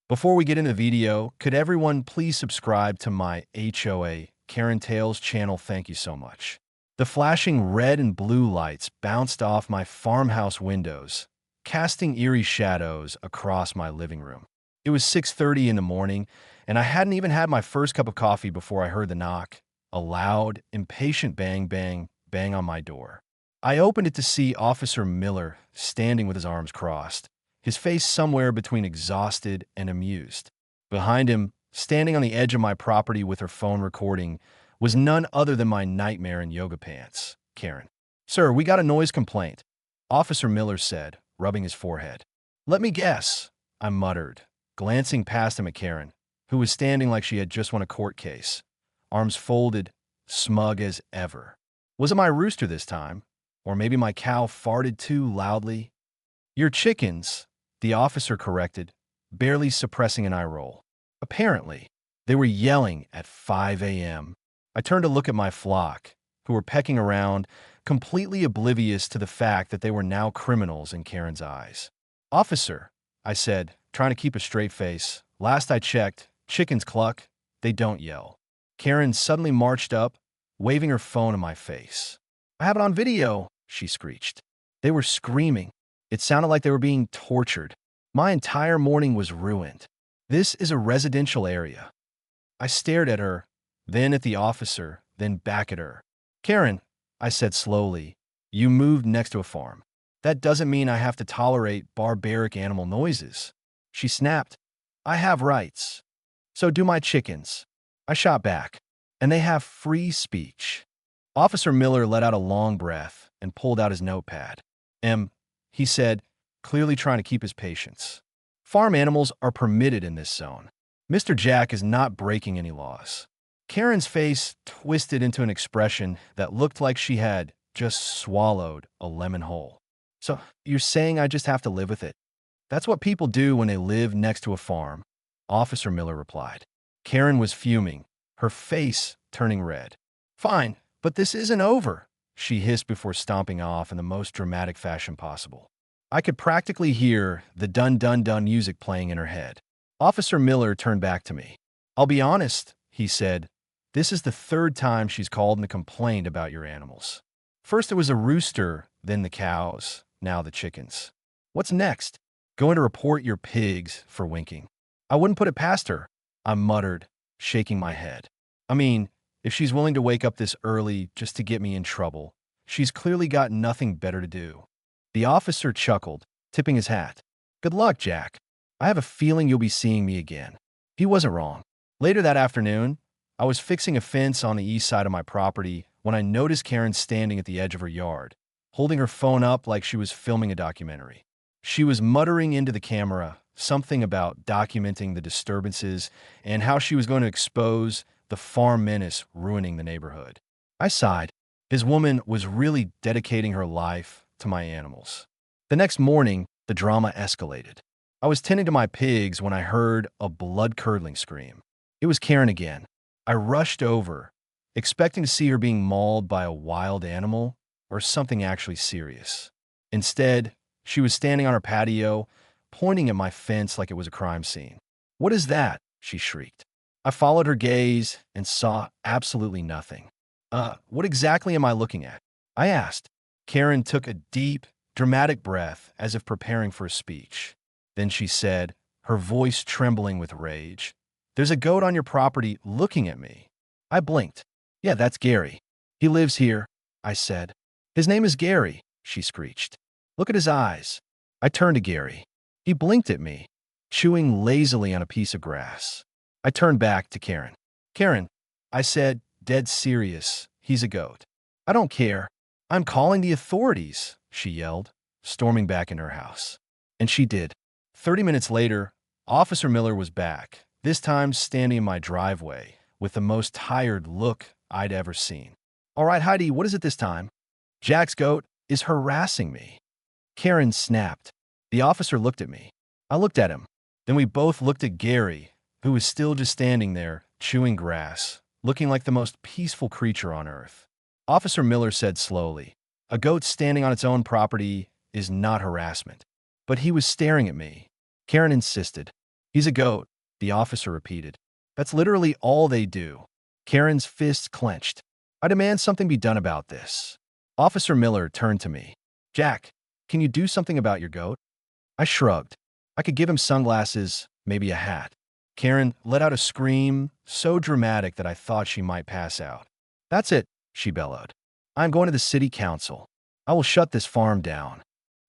Before we get into the video, could everyone please subscribe to my HOA Karen Tales channel? Thank you so much. The flashing red and blue lights bounced off my farmhouse windows, casting eerie shadows across my living room. It was 6:30 in the morning, and I hadn't even had my first cup of coffee before I heard the knock, a loud, impatient bang, bang, bang on my door. I opened it to see Officer Miller standing with his arms crossed, his face somewhere between exhausted and amused. Behind him, standing on the edge of my property with her phone recording, was none other than my nightmare in yoga pants, Karen. "Sir, we got a noise complaint," Officer Miller said, rubbing his forehead. "Let me guess," I muttered, glancing past him at Karen, who was standing like she had just won a court case, arms folded, smug as ever. Was it my rooster this time? Or maybe my cow farted too loudly? "Your chickens," the officer corrected, barely suppressing an eye roll. Apparently, they were yelling at 5 a.m. I turned to look at my flock, who were pecking around, completely oblivious to the fact that they were now criminals in Karen's eyes. "Officer," I said, trying to keep a straight face, "last I checked, chickens cluck, they don't yell." Karen suddenly marched up, waving her phone in my face. "I have it on video," she screeched. They were screaming. It sounded like they were being tortured. My entire morning was ruined. "This is a residential area." I stared at her, then at the officer, then back at her. "Karen," I said slowly, "you moved next to a farm. That doesn't mean I have to tolerate barbaric animal noises." She snapped, "I have rights. So do my chickens." I shot back, "And they have free speech." Officer Miller let out a long breath and pulled out his notepad. He said, clearly trying to keep his patience. "Farm animals are permitted in this zone. Mr. Jack is not breaking any laws." Karen's face twisted into an expression that looked like she had just swallowed a lemon whole. "So you're saying I just have to live with it?" "That's what people do when they live next to a farm," Officer Miller replied. Karen was fuming, her face turning red. "Fine, but this isn't over," she hissed before stomping off in the most dramatic fashion possible. I could practically hear the dun-dun-dun music playing in her head. Officer Miller turned back to me. "I'll be honest," he said, "this is the third time she's called and complained about your animals. First it was a rooster, then the cows, now the chickens. What's next? Going to report your pigs for winking." "I wouldn't put it past her," I muttered, shaking my head. "I mean, if she's willing to wake up this early just to get me in trouble, she's clearly got nothing better to do." The officer chuckled, tipping his hat. "Good luck, Jack. I have a feeling you'll be seeing me again." He wasn't wrong. Later that afternoon, I was fixing a fence on the east side of my property when I noticed Karen standing at the edge of her yard, holding her phone up like she was filming a documentary. She was muttering into the camera something about documenting the disturbances and how she was going to expose the farm menace ruining the neighborhood. I sighed. This woman was really dedicating her life to my animals. The next morning, the drama escalated. I was tending to my pigs when I heard a blood-curdling scream. It was Karen again. I rushed over, expecting to see her being mauled by a wild animal or something actually serious. Instead, she was standing on her patio, pointing at my fence like it was a crime scene. "What is that?" she shrieked. I followed her gaze and saw absolutely nothing. What exactly am I looking at?" I asked. Karen took a deep, dramatic breath as if preparing for a speech. Then she said, her voice trembling with rage, "There's a goat on your property looking at me." I blinked. "Yeah, that's Gary. He lives here," I said. "His name is Gary," she screeched. "Look at his eyes." I turned to Gary. He blinked at me, chewing lazily on a piece of grass. I turned back to Karen. "Karen," I said, dead serious, "he's a goat." "I don't care. I'm calling the authorities," she yelled, storming back in her house. And she did. 30 minutes later, Officer Miller was back, this time standing in my driveway with the most tired look I'd ever seen. "All right, Heidi, what is it this time?" "Jack's goat is harassing me." Karen snapped. The officer looked at me. I looked at him. Then we both looked at Gary, who was still just standing there, chewing grass, looking like the most peaceful creature on earth. Officer Miller said slowly, "A goat standing on its own property is not harassment." But he was staring at me. Karen insisted. He's a goat, the officer repeated. That's literally all they do. Karen's fists clenched. I demand something be done about this. Officer Miller turned to me. Jack, can you do something about your goat? I shrugged. I could give him sunglasses, maybe a hat. Karen let out a scream so dramatic that I thought she might pass out. That's it, she bellowed. I'm going to the city council. I will shut this farm down.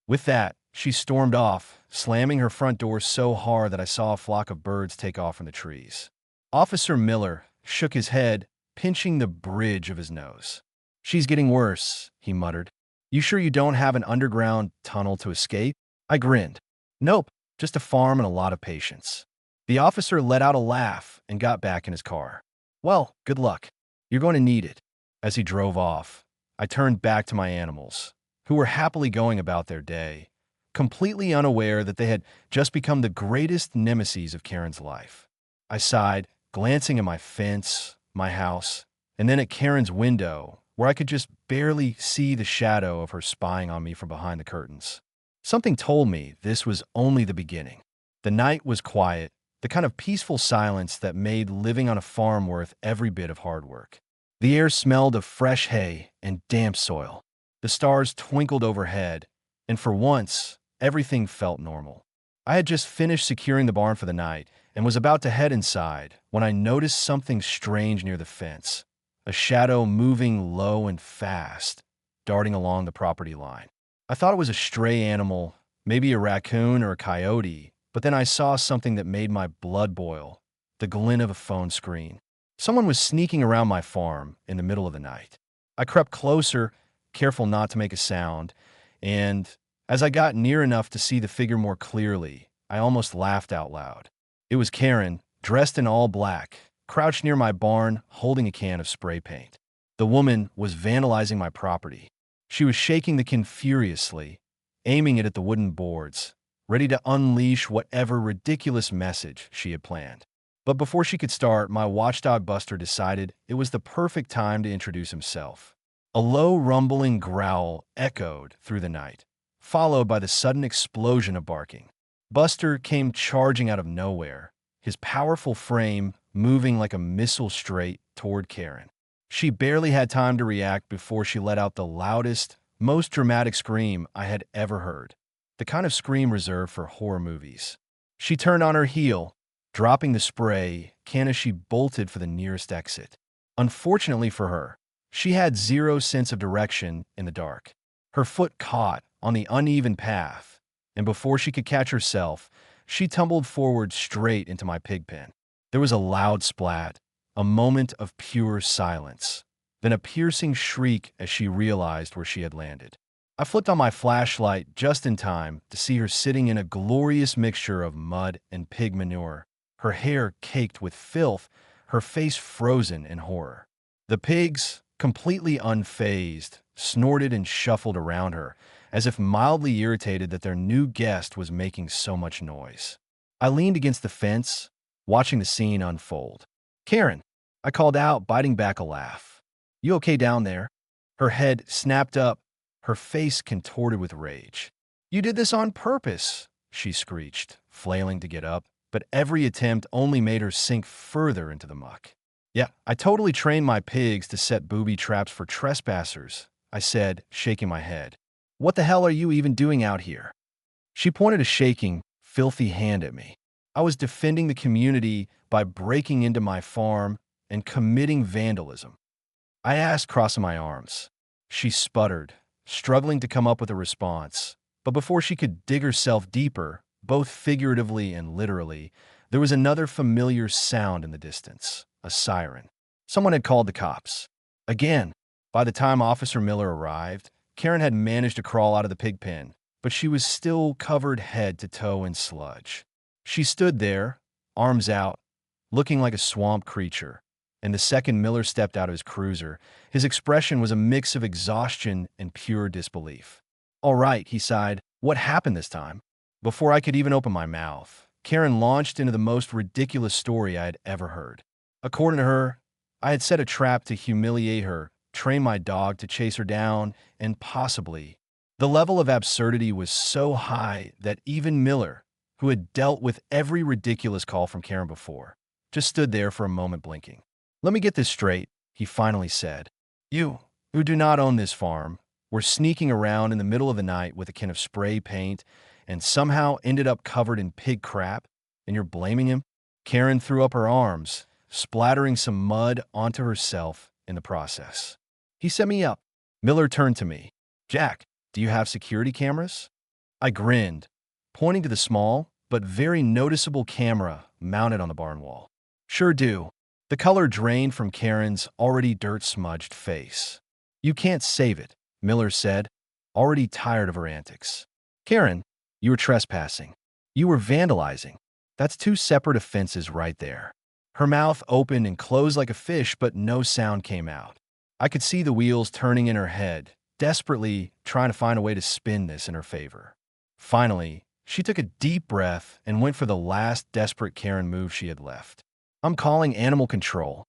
With that, she stormed off, slamming her front door so hard that I saw a flock of birds take off from the trees. Officer Miller shook his head, pinching the bridge of his nose. She's getting worse, he muttered. You sure you don't have an underground tunnel to escape? I grinned. Nope, just a farm and a lot of patience. The officer let out a laugh and got back in his car. Well, good luck. You're going to need it. As he drove off, I turned back to my animals, who were happily going about their day, completely unaware that they had just become the greatest nemesis of Karen's life. I sighed, glancing at my fence, my house, and then at Karen's window, where I could just barely see the shadow of her spying on me from behind the curtains. Something told me this was only the beginning. The night was quiet, the kind of peaceful silence that made living on a farm worth every bit of hard work. The air smelled of fresh hay and damp soil. The stars twinkled overhead, and for once, everything felt normal. I had just finished securing the barn for the night and was about to head inside when I noticed something strange near the fence, a shadow moving low and fast, darting along the property line. I thought it was a stray animal, maybe a raccoon or a coyote, but then I saw something that made my blood boil, the glint of a phone screen. Someone was sneaking around my farm in the middle of the night. I crept closer, careful not to make a sound, and as I got near enough to see the figure more clearly, I almost laughed out loud. It was Karen, dressed in all black, crouched near my barn, holding a can of spray paint. The woman was vandalizing my property. She was shaking the can furiously, aiming it at the wooden boards, ready to unleash whatever ridiculous message she had planned. But before she could start, my watchdog Buster decided it was the perfect time to introduce himself. A low, rumbling growl echoed through the night, followed by the sudden explosion of barking. Buster came charging out of nowhere, his powerful frame moving like a missile straight toward Karen. She barely had time to react before she let out the loudest, most dramatic scream I had ever heard, the kind of scream reserved for horror movies. She turned on her heel, dropping the spray can as she bolted for the nearest exit. Unfortunately for her, she had zero sense of direction in the dark. Her foot caught on the uneven path, and before she could catch herself, she tumbled forward straight into my pig pen. There was a loud splat, a moment of pure silence, then a piercing shriek as she realized where she had landed. I flipped on my flashlight just in time to see her sitting in a glorious mixture of mud and pig manure, her hair caked with filth, her face frozen in horror. The pigs, completely unfazed, snorted and shuffled around her, as if mildly irritated that their new guest was making so much noise. I leaned against the fence, watching the scene unfold. Karen, I called out, biting back a laugh. You okay down there? Her head snapped up, her face contorted with rage. You did this on purpose, she screeched, flailing to get up, but every attempt only made her sink further into the muck. Yeah, I totally trained my pigs to set booby traps for trespassers, I said, shaking my head. What the hell are you even doing out here? She pointed a shaking, filthy hand at me. I was defending the community by breaking into my farm and committing vandalism. I asked, crossing my arms. She sputtered, struggling to come up with a response. But before she could dig herself deeper, both figuratively and literally, there was another familiar sound in the distance, a siren. Someone had called the cops. Again, by the time Officer Miller arrived, Karen had managed to crawl out of the pig pen, but she was still covered head to toe in sludge. She stood there, arms out, looking like a swamp creature, and the second Miller stepped out of his cruiser, his expression was a mix of exhaustion and pure disbelief. All right, he sighed. What happened this time? Before I could even open my mouth, Karen launched into the most ridiculous story I had ever heard. According to her, I had set a trap to humiliate her, train my dog to chase her down, and possibly. The level of absurdity was so high that even Miller, who had dealt with every ridiculous call from Karen before, just stood there for a moment blinking. "Let me get this straight," he finally said. "You, who do not own this farm, were sneaking around in the middle of the night with a can of spray paint and somehow ended up covered in pig crap, and you're blaming him?" Karen threw up her arms, splattering some mud onto herself in the process. "He set me up." Miller turned to me. "Jack, do you have security cameras?" I grinned, pointing to the small but very noticeable camera mounted on the barn wall. "Sure do." The color drained from Karen's already dirt-smudged face. "You can't save it," Miller said, already tired of her antics. "Karen, you were trespassing. You were vandalizing. That's two separate offenses right there." Her mouth opened and closed like a fish, but no sound came out. I could see the wheels turning in her head, desperately trying to find a way to spin this in her favor. Finally, she took a deep breath and went for the last desperate Karen move she had left. "I'm calling animal control."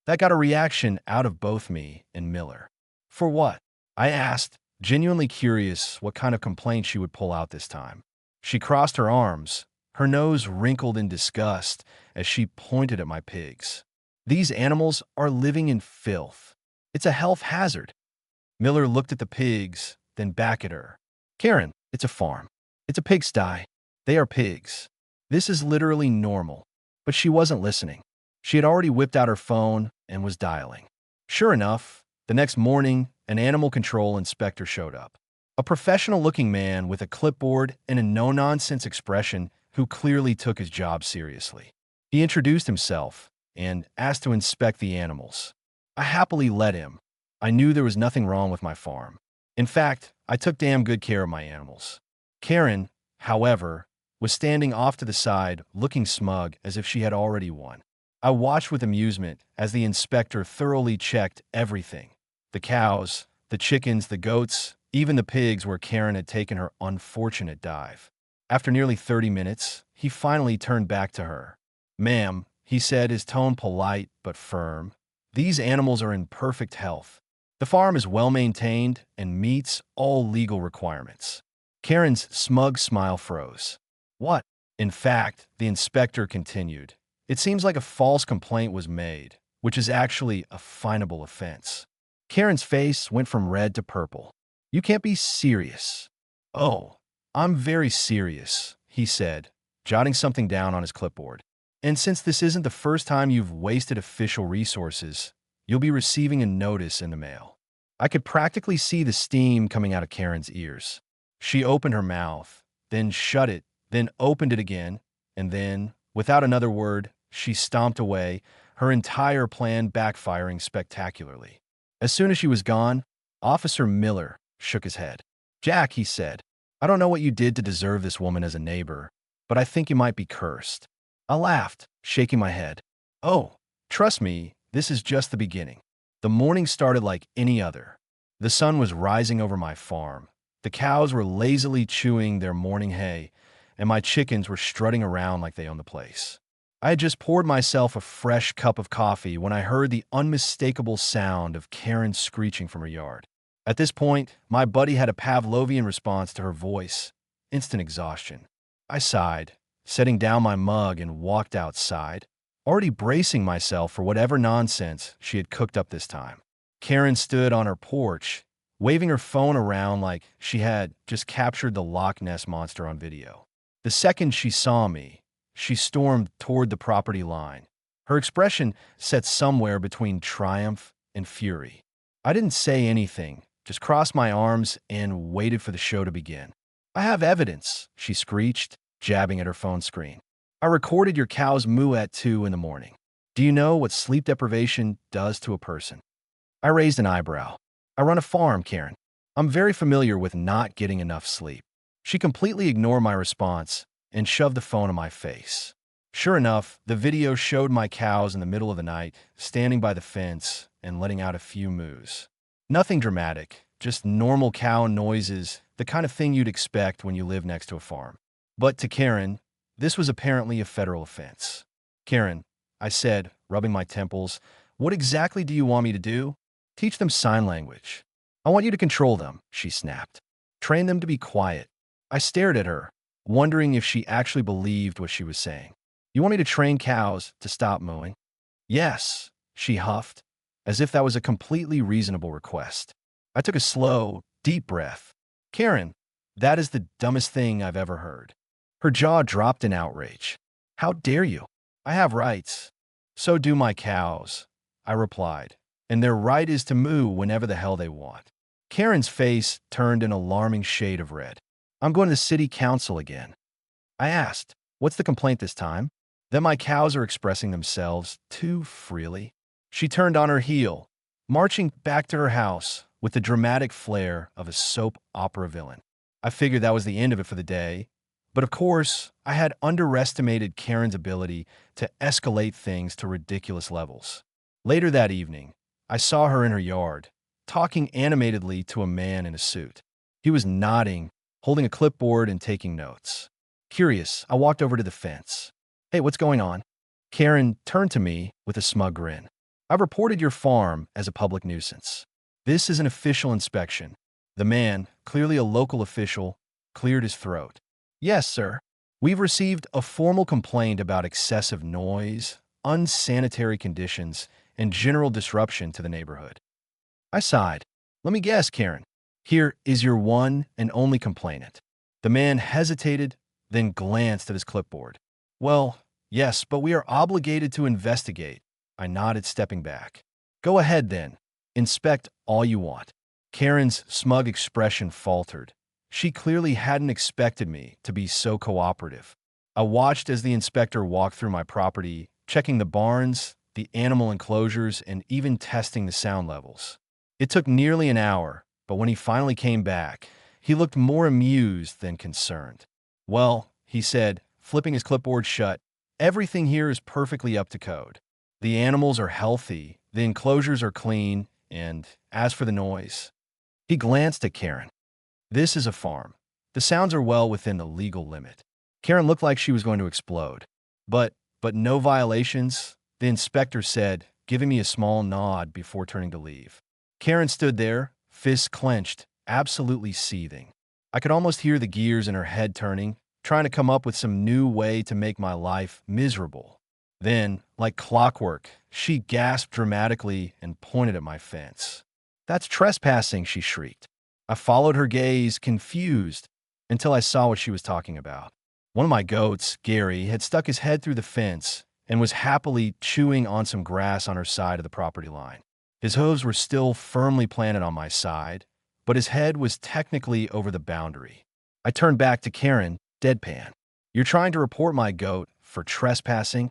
That got a reaction out of both me and Miller. "For what?" I asked, genuinely curious what kind of complaint she would pull out this time. She crossed her arms, her nose wrinkled in disgust as she pointed at my pigs. "These animals are living in filth. It's a health hazard." Miller looked at the pigs, then back at her. "Karen, it's a farm. It's a pigsty. They are pigs. This is literally normal." But she wasn't listening. She had already whipped out her phone and was dialing. Sure enough, the next morning, an animal control inspector showed up. A professional-looking man with a clipboard and a no-nonsense expression who clearly took his job seriously. He introduced himself and asked to inspect the animals. I happily let him. I knew there was nothing wrong with my farm. In fact, I took damn good care of my animals. Karen, however, was standing off to the side, looking smug as if she had already won. I watched with amusement as the inspector thoroughly checked everything. The cows, the chickens, the goats, even the pigs where Karen had taken her unfortunate dive. After nearly 30 minutes, he finally turned back to her. "Ma'am," he said, his tone polite but firm, "these animals are in perfect health. The farm is well maintained and meets all legal requirements." Karen's smug smile froze. "What?" "In fact," the inspector continued, "it seems like a false complaint was made, which is actually a finable offense." Karen's face went from red to purple. "You can't be serious." "Oh, I'm very serious," he said, jotting something down on his clipboard. "And since this isn't the first time you've wasted official resources, you'll be receiving a notice in the mail." I could practically see the steam coming out of Karen's ears. She opened her mouth, then shut it, then opened it again, and then, without another word, she stomped away, her entire plan backfiring spectacularly. As soon as she was gone, Officer Miller shook his head. "Jack," he said, "I don't know what you did to deserve this woman as a neighbor, but I think you might be cursed." I laughed, shaking my head. "Oh, trust me, this is just the beginning." The morning started like any other. The sun was rising over my farm. The cows were lazily chewing their morning hay, and my chickens were strutting around like they owned the place. I had just poured myself a fresh cup of coffee when I heard the unmistakable sound of Karen screeching from her yard. At this point, my buddy had a Pavlovian response to her voice, instant exhaustion. I sighed, setting down my mug and walked outside, already bracing myself for whatever nonsense she had cooked up this time. Karen stood on her porch, waving her phone around like she had just captured the Loch Ness Monster on video. The second she saw me, she stormed toward the property line. Her expression set somewhere between triumph and fury. I didn't say anything, just crossed my arms and waited for the show to begin. "I have evidence," she screeched, jabbing at her phone screen. "I recorded your cow's moo at 2 in the morning. Do you know what sleep deprivation does to a person?" I raised an eyebrow. "I run a farm, Karen. I'm very familiar with not getting enough sleep." She completely ignored my response and shoved the phone in my face. Sure enough, the video showed my cows in the middle of the night, standing by the fence and letting out a few moos. Nothing dramatic, just normal cow noises, the kind of thing you'd expect when you live next to a farm. But to Karen, this was apparently a federal offense. "Karen," I said, rubbing my temples, "what exactly do you want me to do?" "Teach them sign language." "I want you to control them," she snapped. "Train them to be quiet." I stared at her, wondering if she actually believed what she was saying. You want me to train cows to stop mooing? Yes, she huffed, as if that was a completely reasonable request. I took a slow, deep breath. Karen, that is the dumbest thing I've ever heard. Her jaw dropped in outrage. How dare you? I have rights. So do my cows, I replied, and their right is to moo whenever the hell they want. Karen's face turned an alarming shade of red. I'm going to the city council again. I asked, what's the complaint this time? That my cows are expressing themselves too freely. She turned on her heel, marching back to her house with the dramatic flair of a soap opera villain. I figured that was the end of it for the day, but of course, I had underestimated Karen's ability to escalate things to ridiculous levels. Later that evening, I saw her in her yard, talking animatedly to a man in a suit. He was nodding, holding a clipboard and taking notes. Curious, I walked over to the fence. Hey, what's going on? Karen turned to me with a smug grin. I've reported your farm as a public nuisance. This is an official inspection. The man, clearly a local official, cleared his throat. Yes, sir. We've received a formal complaint about excessive noise, unsanitary conditions, and general disruption to the neighborhood. I sighed. Let me guess, Karen. Here is your one and only complainant. The man hesitated, then glanced at his clipboard. Well, yes, but we are obligated to investigate. I nodded, stepping back. Go ahead, then. Inspect all you want. Karen's smug expression faltered. She clearly hadn't expected me to be so cooperative. I watched as the inspector walked through my property, checking the barns, the animal enclosures, and even testing the sound levels. It took nearly an hour, but when he finally came back, he looked more amused than concerned. Well, he said, flipping his clipboard shut, everything here is perfectly up to code. The animals are healthy, the enclosures are clean, and as for the noise, he glanced at Karen. This is a farm. The sounds are well within the legal limit. Karen looked like she was going to explode. But no violations, the inspector said, giving me a small nod before turning to leave. Karen stood there, fists clenched, absolutely seething. I could almost hear the gears in her head turning, trying to come up with some new way to make my life miserable. Then, like clockwork, she gasped dramatically and pointed at my fence. That's trespassing, she shrieked. I followed her gaze, confused, until I saw what she was talking about. One of my goats, Gary, had stuck his head through the fence and was happily chewing on some grass on her side of the property line. His hooves were still firmly planted on my side, but his head was technically over the boundary. I turned back to Karen, deadpan. You're trying to report my goat for trespassing?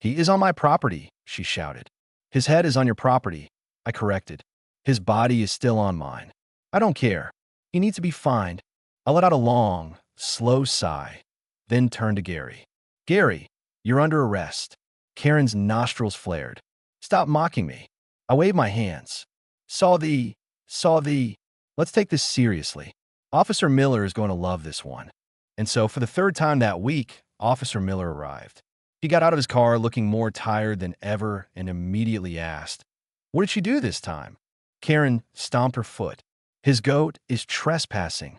He is on my property, she shouted. His head is on your property, I corrected. His body is still on mine. I don't care. He needs to be fined. I let out a long, slow sigh, then turned to Gary. Gary, you're under arrest. Karen's nostrils flared. Stop mocking me. I waved my hands. Saw the. Let's take this seriously. Officer Miller is going to love this one. And so, for the third time that week, Officer Miller arrived. He got out of his car looking more tired than ever and immediately asked, What did she do this time? Karen stomped her foot. His goat is trespassing.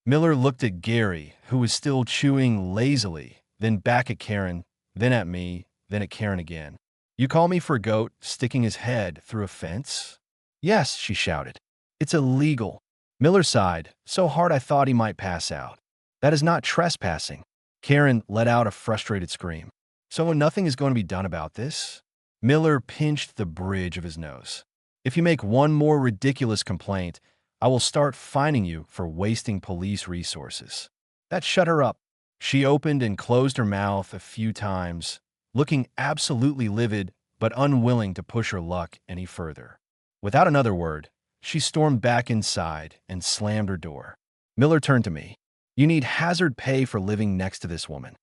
Miller looked at Gary, who was still chewing lazily, then back at Karen, then at me, then at Karen again. You call me for a goat sticking his head through a fence? Yes, she shouted. It's illegal. Miller sighed, so hard I thought he might pass out. That is not trespassing. Karen let out a frustrated scream. So nothing is going to be done about this? Miller pinched the bridge of his nose. If you make one more ridiculous complaint, I will start fining you for wasting police resources. That shut her up. She opened and closed her mouth a few times, looking absolutely livid but unwilling to push her luck any further. Without another word, she stormed back inside and slammed her door. Miller turned to me. You need hazard pay for living next to this woman.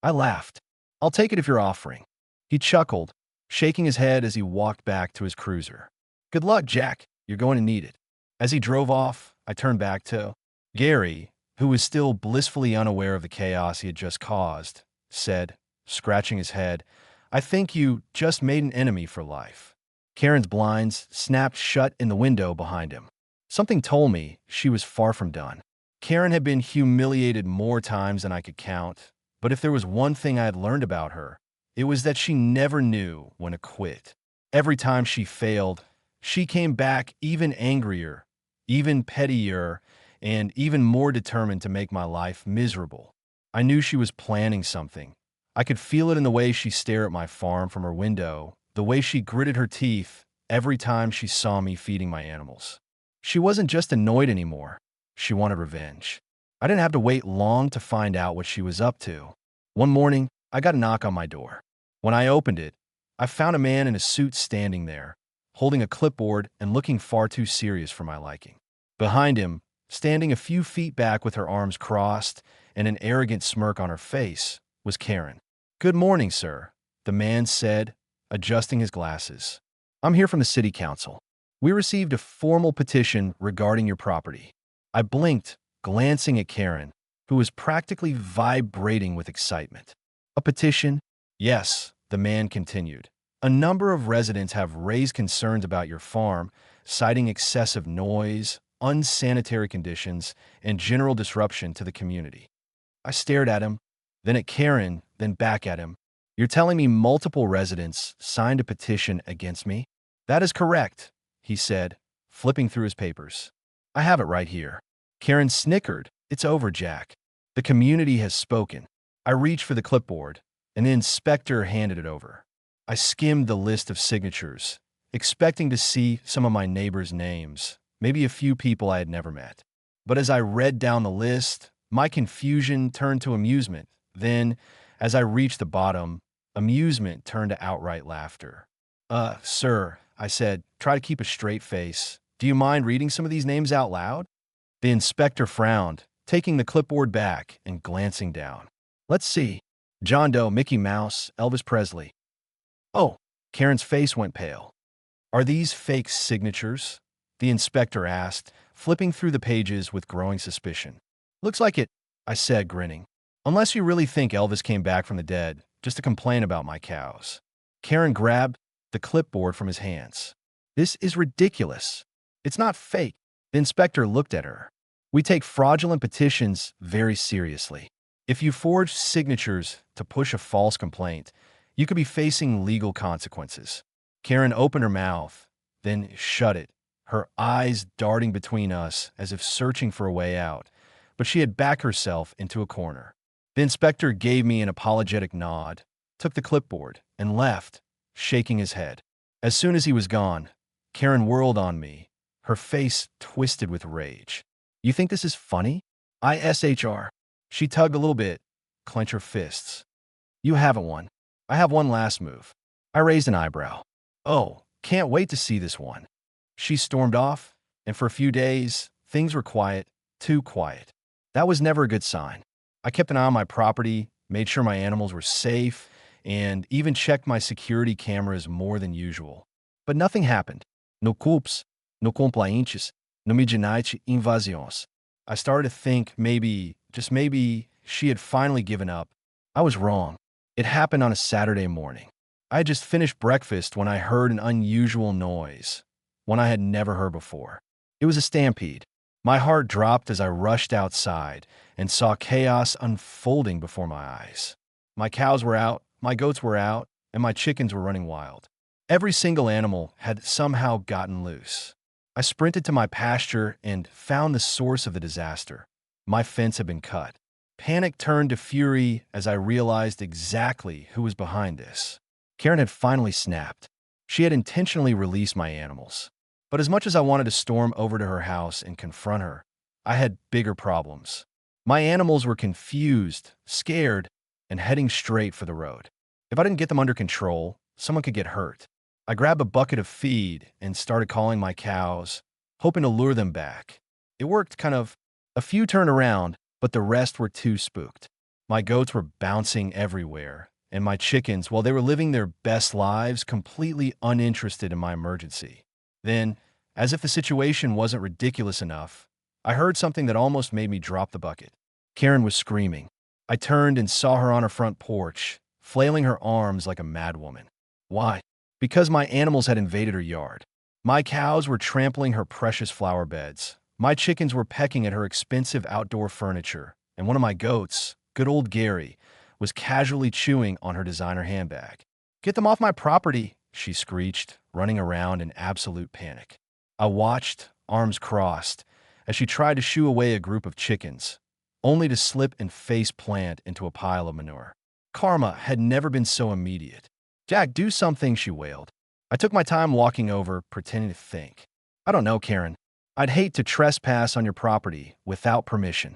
I laughed. I'll take it if you're offering. He chuckled, shaking his head as he walked back to his cruiser. Good luck, Jack. You're going to need it. As he drove off, I turned back to Gary, who was still blissfully unaware of the chaos he had just caused, said, scratching his head, I think you just made an enemy for life. Karen's blinds snapped shut in the window behind him. Something told me she was far from done. Karen had been humiliated more times than I could count, but if there was one thing I had learned about her, it was that she never knew when to quit. Every time she failed, she came back even angrier, even pettier, and even more determined to make my life miserable. I knew she was planning something. I could feel it in the way she stared at my farm from her window, the way she gritted her teeth every time she saw me feeding my animals. She wasn't just annoyed anymore. She wanted revenge. I didn't have to wait long to find out what she was up to. One morning, I got a knock on my door. When I opened it, I found a man in a suit standing there, holding a clipboard and looking far too serious for my liking. Behind him, standing a few feet back with her arms crossed and an arrogant smirk on her face, was Karen. "Good morning, sir," the man said, adjusting his glasses. "I'm here from the city council. We received a formal petition regarding your property." I blinked, glancing at Karen, who was practically vibrating with excitement. "A petition?" "Yes," the man continued. "A number of residents have raised concerns about your farm, citing excessive noise, unsanitary conditions, and general disruption to the community." I stared at him, then at Karen, then back at him. "You're telling me multiple residents signed a petition against me?" "That is correct," he said, flipping through his papers. "I have it right here." Karen snickered. "It's over, Jack. The community has spoken." I reached for the clipboard, and the inspector handed it over. I skimmed the list of signatures, expecting to see some of my neighbors' names, maybe a few people I had never met. But as I read down the list, my confusion turned to amusement. Then, as I reached the bottom, amusement turned to outright laughter. Sir," I said, "try to keep a straight face. Do you mind reading some of these names out loud?" The inspector frowned, taking the clipboard back and glancing down. "Let's see. John Doe, Mickey Mouse, Elvis Presley." "Oh," Karen's face went pale. "Are these fake signatures?" the inspector asked, flipping through the pages with growing suspicion. "Looks like it," I said, grinning. "Unless you really think Elvis came back from the dead just to complain about my cows." Karen grabbed the clipboard from his hands. "This is ridiculous. It's not fake." The inspector looked at her. "We take fraudulent petitions very seriously. If you forge signatures to push a false complaint, you could be facing legal consequences." Karen opened her mouth, then shut it, her eyes darting between us as if searching for a way out, but she had backed herself into a corner. The inspector gave me an apologetic nod, took the clipboard, and left, shaking his head. As soon as he was gone, Karen whirled on me, her face twisted with rage. "You think this is funny?" "ISHR." She tugged a little bit, clenched her fists. "You haven't one. I have one last move." I raised an eyebrow. "Oh, can't wait to see this one." She stormed off, and for a few days, things were quiet, too quiet. That was never a good sign. I kept an eye on my property, made sure my animals were safe, and even checked my security cameras more than usual. But nothing happened. No culps, no complaints, no midnight invasões. I started to think maybe, just maybe, she had finally given up. I was wrong. It happened on a Saturday morning. I had just finished breakfast when I heard an unusual noise, one I had never heard before. It was a stampede. My heart dropped as I rushed outside and saw chaos unfolding before my eyes. My cows were out, my goats were out, and my chickens were running wild. Every single animal had somehow gotten loose. I sprinted to my pasture and found the source of the disaster. My fence had been cut. Panic turned to fury as I realized exactly who was behind this. Karen had finally snapped. She had intentionally released my animals. But as much as I wanted to storm over to her house and confront her, I had bigger problems. My animals were confused, scared, and heading straight for the road. If I didn't get them under control, someone could get hurt. I grabbed a bucket of feed and started calling my cows, hoping to lure them back. It worked, kind of. A few turned around, but the rest were too spooked. My goats were bouncing everywhere, and my chickens, well, they were living their best lives, completely uninterested in my emergency. Then, as if the situation wasn't ridiculous enough, I heard something that almost made me drop the bucket. Karen was screaming. I turned and saw her on her front porch, flailing her arms like a madwoman. Why? Because my animals had invaded her yard. My cows were trampling her precious flower beds. My chickens were pecking at her expensive outdoor furniture, and one of my goats, good old Gary, was casually chewing on her designer handbag. "Get them off my property," she screeched, running around in absolute panic. I watched, arms crossed, as she tried to shoo away a group of chickens, only to slip and face plant into a pile of manure. Karma had never been so immediate. "Jack, do something," she wailed. I took my time walking over, pretending to think. "I don't know, Karen. I'd hate to trespass on your property without permission."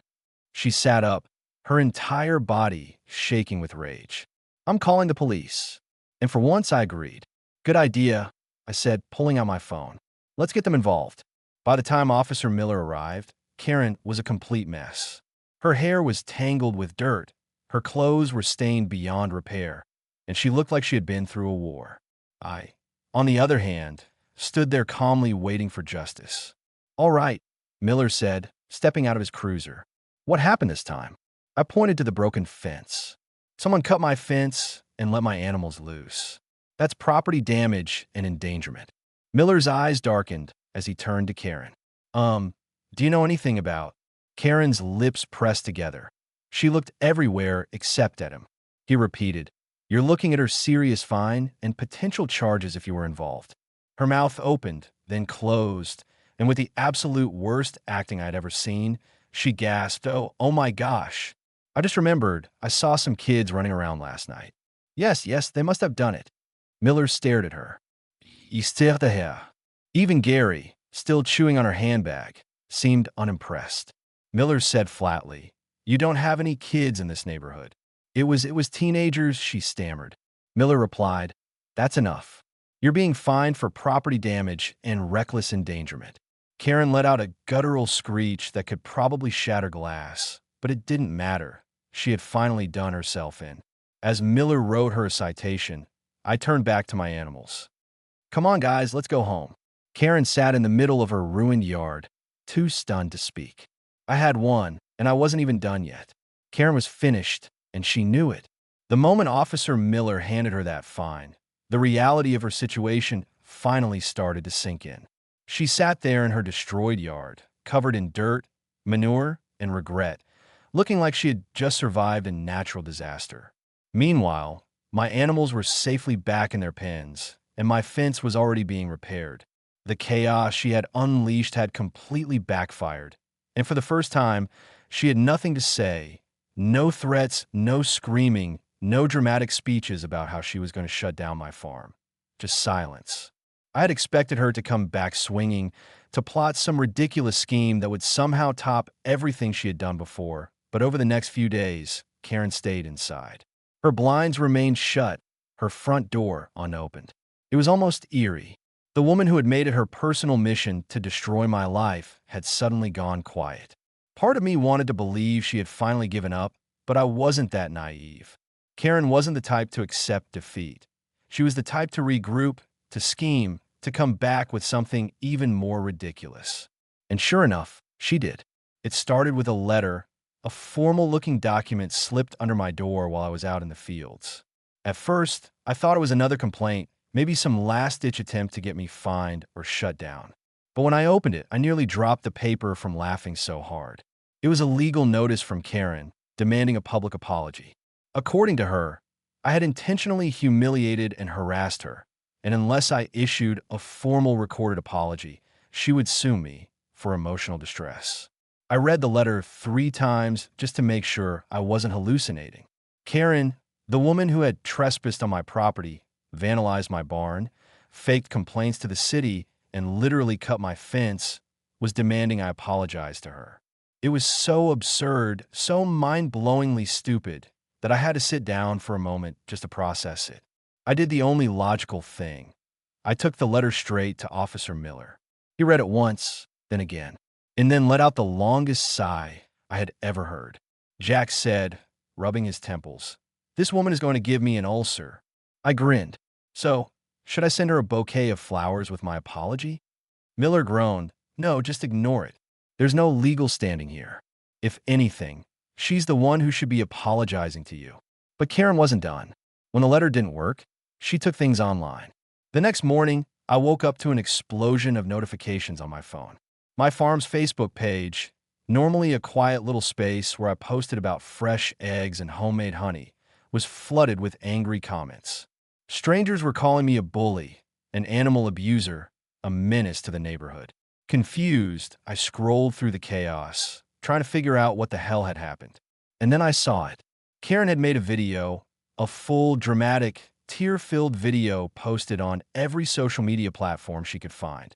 She sat up, her entire body shaking with rage. "I'm calling the police." And for once I agreed. "Good idea," I said, pulling out my phone. "Let's get them involved." By the time Officer Miller arrived, Karen was a complete mess. Her hair was tangled with dirt, her clothes were stained beyond repair, and she looked like she had been through a war. I, on the other hand, stood there calmly waiting for justice. "All right," Miller said, stepping out of his cruiser. "What happened this time?" I pointed to the broken fence. "Someone cut my fence and let my animals loose. That's property damage and endangerment." Miller's eyes darkened as he turned to Karen. Do you know anything about—" Karen's lips pressed together. She looked everywhere except at him. He repeated, "You're looking at her serious fine and potential charges if you were involved." Her mouth opened, then closed, and with the absolute worst acting I'd ever seen, she gasped, Oh my gosh. I just remembered I saw some kids running around last night." Yes, they must have done it." Miller stared at her. "Histoire de her." Even Gary, still chewing on her handbag, seemed unimpressed. Miller said flatly, "You don't have any kids in this neighborhood." It was teenagers," she stammered. Miller replied, "That's enough. You're being fined for property damage and reckless endangerment." Karen let out a guttural screech that could probably shatter glass, but it didn't matter. She had finally done herself in. As Miller wrote her a citation, I turned back to my animals. "Come on, guys, let's go home." Karen sat in the middle of her ruined yard, too stunned to speak. I had won, and I wasn't even done yet. Karen was finished, and she knew it. The moment Officer Miller handed her that fine, the reality of her situation finally started to sink in. She sat there in her destroyed yard, covered in dirt, manure, and regret, looking like she had just survived a natural disaster. Meanwhile, my animals were safely back in their pens, and my fence was already being repaired. The chaos she had unleashed had completely backfired, and for the first time, she had nothing to say. No threats, no screaming, no dramatic speeches about how she was going to shut down my farm. Just silence. I had expected her to come back swinging, to plot some ridiculous scheme that would somehow top everything she had done before, but over the next few days, Karen stayed inside. Her blinds remained shut, her front door unopened. It was almost eerie. The woman who had made it her personal mission to destroy my life had suddenly gone quiet. Part of me wanted to believe she had finally given up, but I wasn't that naive. Karen wasn't the type to accept defeat. She was the type to regroup, to scheme, to come back with something even more ridiculous. And sure enough, she did. It started with a letter, a formal-looking document slipped under my door while I was out in the fields. At first, I thought it was another complaint, maybe some last-ditch attempt to get me fined or shut down. But when I opened it, I nearly dropped the paper from laughing so hard. It was a legal notice from Karen, demanding a public apology. According to her, I had intentionally humiliated and harassed her, and unless I issued a formal recorded apology, she would sue me for emotional distress. I read the letter 3 times just to make sure I wasn't hallucinating. Karen, the woman who had trespassed on my property, vandalized my barn, faked complaints to the city, and literally cut my fence, was demanding I apologize to her. It was so absurd, so mind-blowingly stupid, that I had to sit down for a moment just to process it. I did the only logical thing. I took the letter straight to Officer Miller. He read it once, then again, and then let out the longest sigh I had ever heard. Jack said, rubbing his temples, "This woman is going to give me an ulcer." I grinned. "So, should I send her a bouquet of flowers with my apology?" Miller groaned. "No, just ignore it. There's no legal standing here. If anything, she's the one who should be apologizing to you." But Karen wasn't done. When the letter didn't work, she took things online. The next morning, I woke up to an explosion of notifications on my phone. My farm's Facebook page, normally a quiet little space where I posted about fresh eggs and homemade honey, was flooded with angry comments. Strangers were calling me a bully, an animal abuser, a menace to the neighborhood. Confused, I scrolled through the chaos, trying to figure out what the hell had happened. And then I saw it. Karen had made a video, a full, dramatic, tear-filled video posted on every social media platform she could find,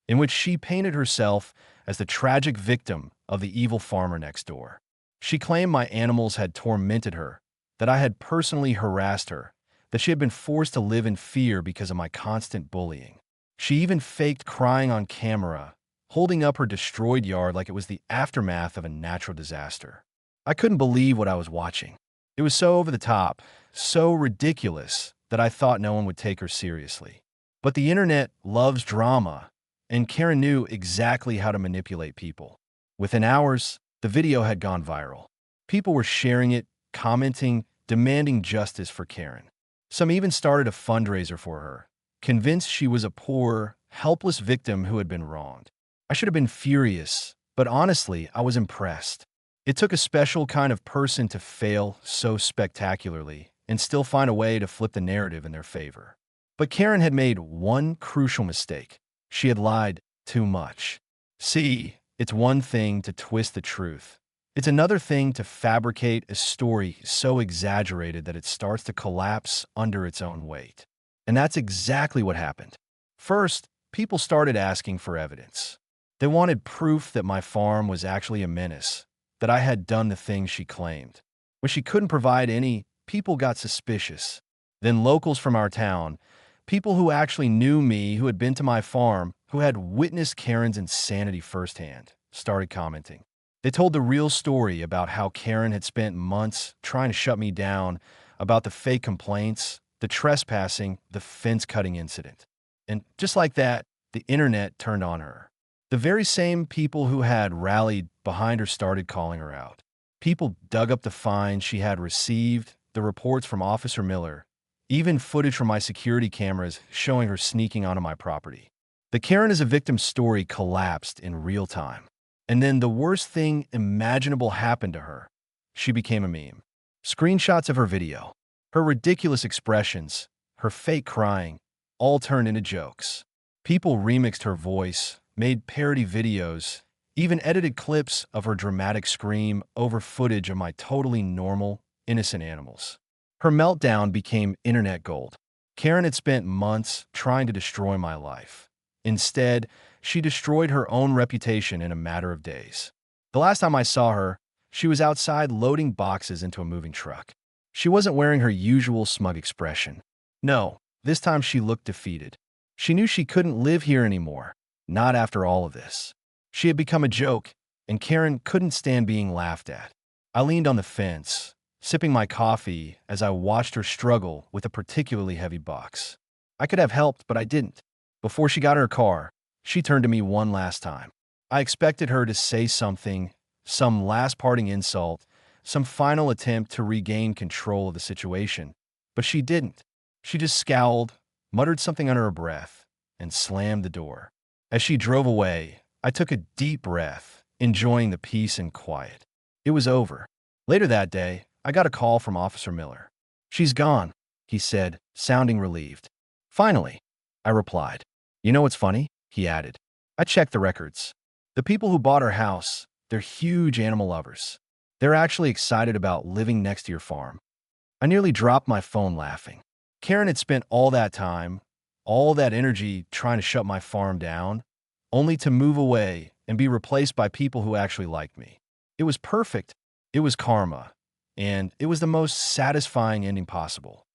in which she painted herself as the tragic victim of the evil farmer next door. She claimed my animals had tormented her, that I had personally harassed her, that she had been forced to live in fear because of my constant bullying. She even faked crying on camera, holding up her destroyed yard like it was the aftermath of a natural disaster. I couldn't believe what I was watching. It was so over the top, so ridiculous, that I thought no one would take her seriously. But the internet loves drama, and Karen knew exactly how to manipulate people. Within hours, the video had gone viral. People were sharing it, commenting, demanding justice for Karen. Some even started a fundraiser for her, convinced she was a poor, helpless victim who had been wronged. I should have been furious, but honestly, I was impressed. It took a special kind of person to fail so spectacularly and still find a way to flip the narrative in their favor. But Karen had made one crucial mistake. She had lied too much. See, it's one thing to twist the truth. It's another thing to fabricate a story so exaggerated that it starts to collapse under its own weight. And that's exactly what happened. First, people started asking for evidence. They wanted proof that my farm was actually a menace, that I had done the things she claimed. When she couldn't provide any, people got suspicious. Then locals from our town, people who actually knew me, who had been to my farm, who had witnessed Karen's insanity firsthand, started commenting. They told the real story about how Karen had spent months trying to shut me down, about the fake complaints, the trespassing, the fence-cutting incident. And just like that, the internet turned on her. The very same people who had rallied behind her started calling her out. People dug up the fines she had received, the reports from Officer Miller, even footage from my security cameras showing her sneaking onto my property. The Karen as a victim story collapsed in real time. And then the worst thing imaginable happened to her. She became a meme. Screenshots of her video, her ridiculous expressions, her fake crying, all turned into jokes. People remixed her voice, made parody videos, even edited clips of her dramatic scream over footage of my totally normal, innocent animals. Her meltdown became internet gold. Karen had spent months trying to destroy my life. Instead, she destroyed her own reputation in a matter of days. The last time I saw her, she was outside loading boxes into a moving truck. She wasn't wearing her usual smug expression. No, this time she looked defeated. She knew she couldn't live here anymore, not after all of this. She had become a joke, and Karen couldn't stand being laughed at. I leaned on the fence, sipping my coffee as I watched her struggle with a particularly heavy box. I could have helped, but I didn't. Before she got in her car, she turned to me one last time. I expected her to say something, some last parting insult, some final attempt to regain control of the situation, but she didn't. She just scowled, muttered something under her breath, and slammed the door. As she drove away, I took a deep breath, enjoying the peace and quiet. It was over. Later that day, I got a call from Officer Miller. "She's gone," he said, sounding relieved. "Finally," I replied. "You know what's funny?" he added. "I checked the records. The people who bought our house, they're huge animal lovers. They're actually excited about living next to your farm." I nearly dropped my phone laughing. Karen had spent all that time, all that energy trying to shut my farm down, only to move away and be replaced by people who actually liked me. It was perfect. It was karma. And it was the most satisfying ending possible.